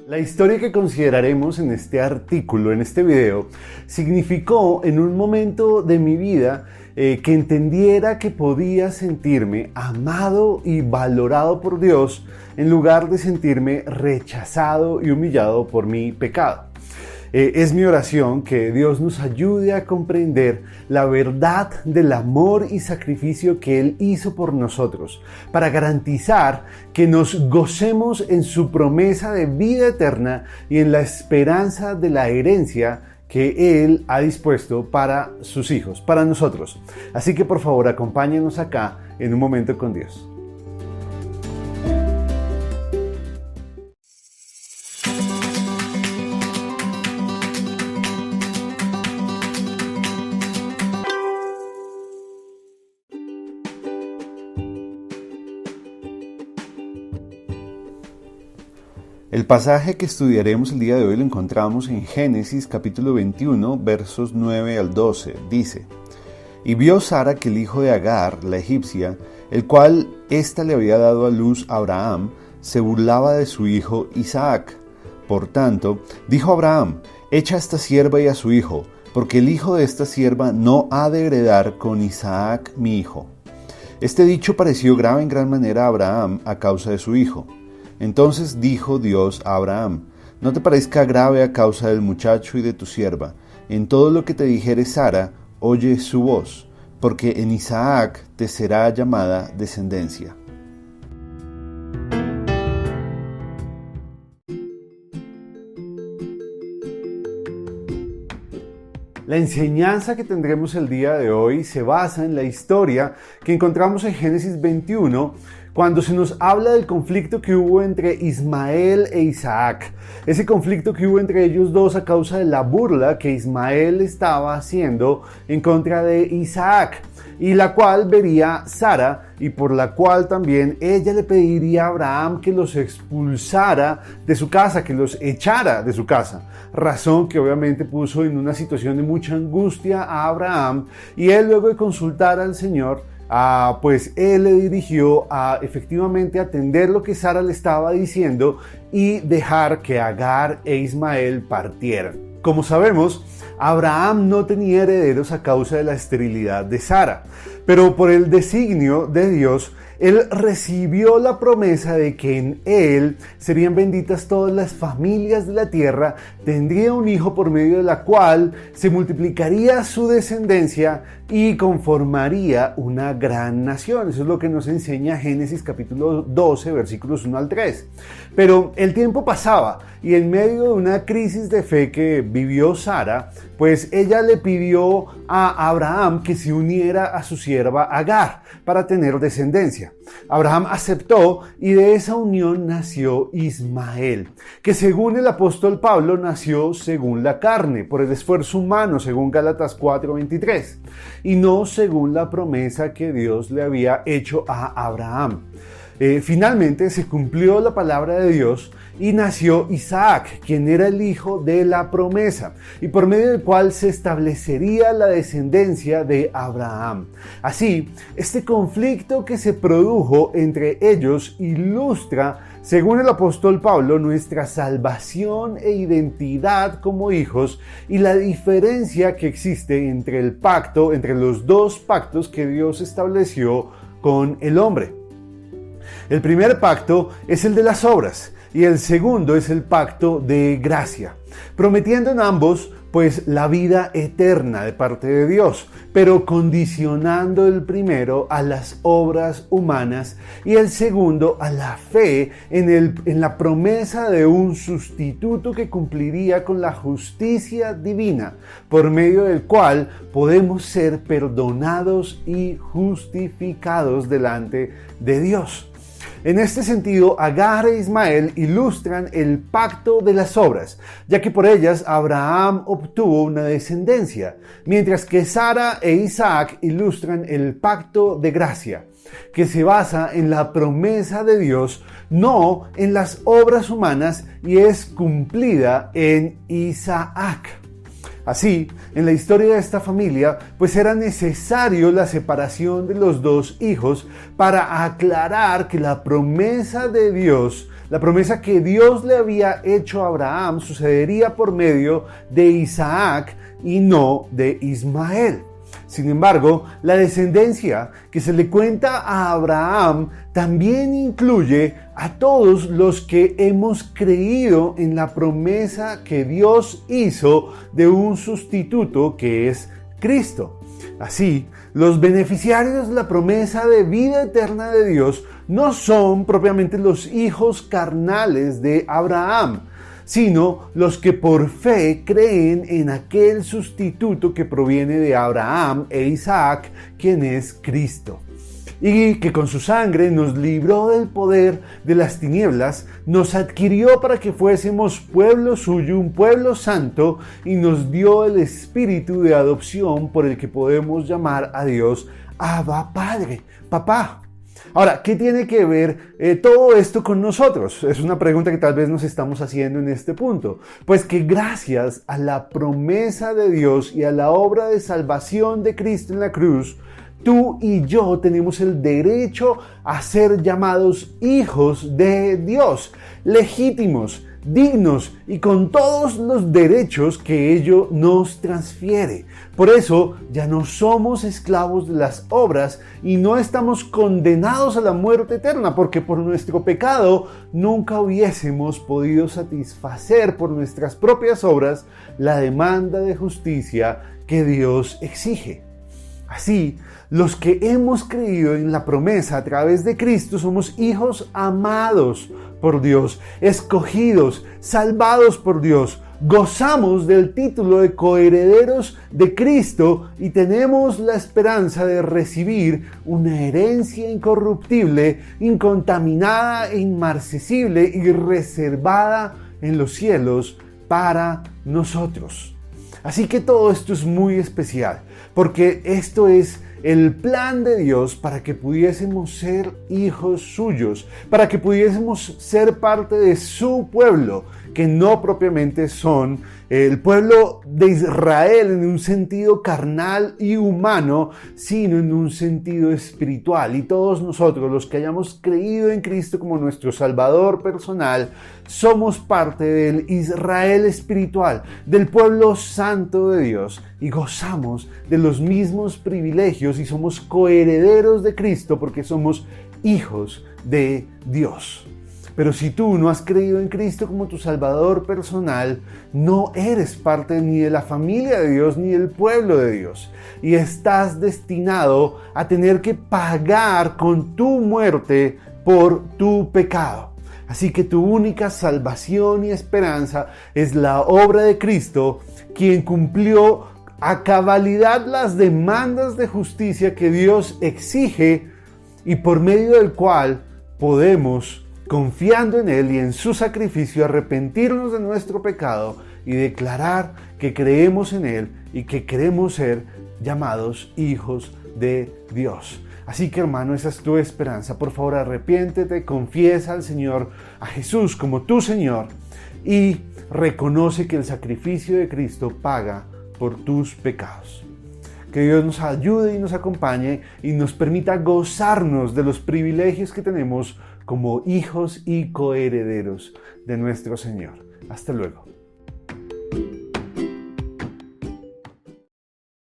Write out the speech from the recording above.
La historia que consideraremos en este artículo, en este video, significó en un momento de mi vida que entendiera que podía sentirme amado y valorado por Dios en lugar de sentirme rechazado y humillado por mi pecado. Es mi oración que Dios nos ayude a comprender la verdad del amor y sacrificio que Él hizo por nosotros, para garantizar que nos gocemos en su promesa de vida eterna y en la esperanza de la herencia que Él ha dispuesto para sus hijos, para nosotros. Así que por favor acompáñenos acá en un momento con Dios. El pasaje que estudiaremos el día de hoy lo encontramos en Génesis capítulo 21, versos 9 al 12. Dice: Y vio Sara que el hijo de Agar, la egipcia, el cual ésta le había dado a luz a Abraham, se burlaba de su hijo Isaac. Por tanto, dijo Abraham: Echa a esta sierva y a su hijo, porque el hijo de esta sierva no ha de heredar con Isaac mi hijo. Este dicho pareció grave en gran manera a Abraham a causa de su hijo. Entonces dijo Dios a Abraham: No te parezca grave a causa del muchacho y de tu sierva. En todo lo que te dijere Sara, oye su voz, porque en Isaac te será llamada descendencia. La enseñanza que tendremos el día de hoy se basa en la historia que encontramos en Génesis 21, cuando se nos habla del conflicto que hubo entre Ismael e Isaac. Ese conflicto que hubo entre ellos dos a causa de la burla que Ismael estaba haciendo en contra de Isaac, y la cual vería Sara, y por la cual también ella le pediría a Abraham que los expulsara de su casa, que los echara de su casa. Razón que obviamente puso en una situación de mucha angustia a Abraham, y él, luego de consultar al Señor, pues él le dirigió a efectivamente atender lo que Sara le estaba diciendo y dejar que Agar e Ismael partieran. Como sabemos, Abraham no tenía herederos a causa de la esterilidad de Sara, pero por el designio de Dios, él recibió la promesa de que en él serían benditas todas las familias de la tierra, tendría un hijo por medio de la cual se multiplicaría su descendencia y conformaría una gran nación. Eso es lo que nos enseña Génesis capítulo 12, versículos 1 al 3. Pero el tiempo pasaba y en medio de una crisis de fe que vivió Sara, pues ella le pidió a Abraham que se uniera a su sierva Agar para tener descendencia. Abraham aceptó y de esa unión nació Ismael, que según el apóstol Pablo nació según la carne, por el esfuerzo humano, según Gálatas 4:23, y no según la promesa que Dios le había hecho a Abraham. Finalmente se cumplió la palabra de Dios y nació Isaac, quien era el hijo de la promesa y por medio del cual se establecería la descendencia de Abraham. Así, este conflicto que se produjo entre ellos ilustra, según el apóstol Pablo, nuestra salvación e identidad como hijos y la diferencia que existe entre el pacto, entre los dos pactos que Dios estableció con el hombre. El primer pacto es el de las obras y el segundo es el pacto de gracia, prometiendo en ambos pues la vida eterna de parte de Dios, pero condicionando el primero a las obras humanas y el segundo a la fe en la promesa de un sustituto que cumpliría con la justicia divina, por medio del cual podemos ser perdonados y justificados delante de Dios. En este sentido, Agar e Ismael ilustran el pacto de las obras, ya que por ellas Abraham obtuvo una descendencia, mientras que Sara e Isaac ilustran el pacto de gracia, que se basa en la promesa de Dios, no en las obras humanas, y es cumplida en Isaac. Así, en la historia de esta familia, pues era necesario la separación de los dos hijos para aclarar que la promesa de Dios La promesa que Dios le había hecho a Abraham sucedería por medio de Isaac y no de Ismael. Sin embargo, la descendencia que se le cuenta a Abraham también incluye a todos los que hemos creído en la promesa que Dios hizo de un sustituto que es Cristo. Así, los beneficiarios de la promesa de vida eterna de Dios no son propiamente los hijos carnales de Abraham, sino los que por fe creen en aquel sustituto que proviene de Abraham e Isaac, quien es Cristo, y que con su sangre nos libró del poder de las tinieblas, nos adquirió para que fuésemos pueblo suyo, un pueblo santo, y nos dio el espíritu de adopción por el que podemos llamar a Dios Abba Padre, Papá. Ahora, ¿qué tiene que ver todo esto con nosotros? Es una pregunta que tal vez nos estamos haciendo en este punto. Pues que gracias a la promesa de Dios y a la obra de salvación de Cristo en la cruz, tú y yo tenemos el derecho a ser llamados hijos de Dios, legítimos, dignos y con todos los derechos que ello nos transfiere. Por eso ya no somos esclavos de las obras y no estamos condenados a la muerte eterna, porque por nuestro pecado nunca hubiésemos podido satisfacer por nuestras propias obras la demanda de justicia que Dios exige. Así, los que hemos creído en la promesa a través de Cristo somos hijos amados por Dios, escogidos, salvados por Dios, gozamos del título de coherederos de Cristo y tenemos la esperanza de recibir una herencia incorruptible, incontaminada e inmarcesible y reservada en los cielos para nosotros. Así que todo esto es muy especial, porque esto es el plan de Dios para que pudiésemos ser hijos suyos, para que pudiésemos ser parte de su pueblo, que no propiamente son el pueblo de Israel en un sentido carnal y humano, sino en un sentido espiritual. Y todos nosotros, los que hayamos creído en Cristo como nuestro Salvador personal, somos parte del Israel espiritual, del pueblo santo de Dios, y gozamos de los mismos privilegios y somos coherederos de Cristo porque somos hijos de Dios. Pero si tú no has creído en Cristo como tu Salvador personal, no eres parte ni de la familia de Dios ni del pueblo de Dios. Y estás destinado a tener que pagar con tu muerte por tu pecado. Así que tu única salvación y esperanza es la obra de Cristo, quien cumplió a cabalidad las demandas de justicia que Dios exige y por medio del cual podemos, confiando en Él y en su sacrificio, arrepentirnos de nuestro pecado y declarar que creemos en Él y que queremos ser llamados hijos de Dios. Así que, hermano, esa es tu esperanza. Por favor, arrepiéntete, confiesa al Señor, a Jesús como tu Señor, y reconoce que el sacrificio de Cristo paga por tus pecados. Que Dios nos ayude y nos acompañe y nos permita gozarnos de los privilegios que tenemos como hijos y coherederos de nuestro Señor. Hasta luego.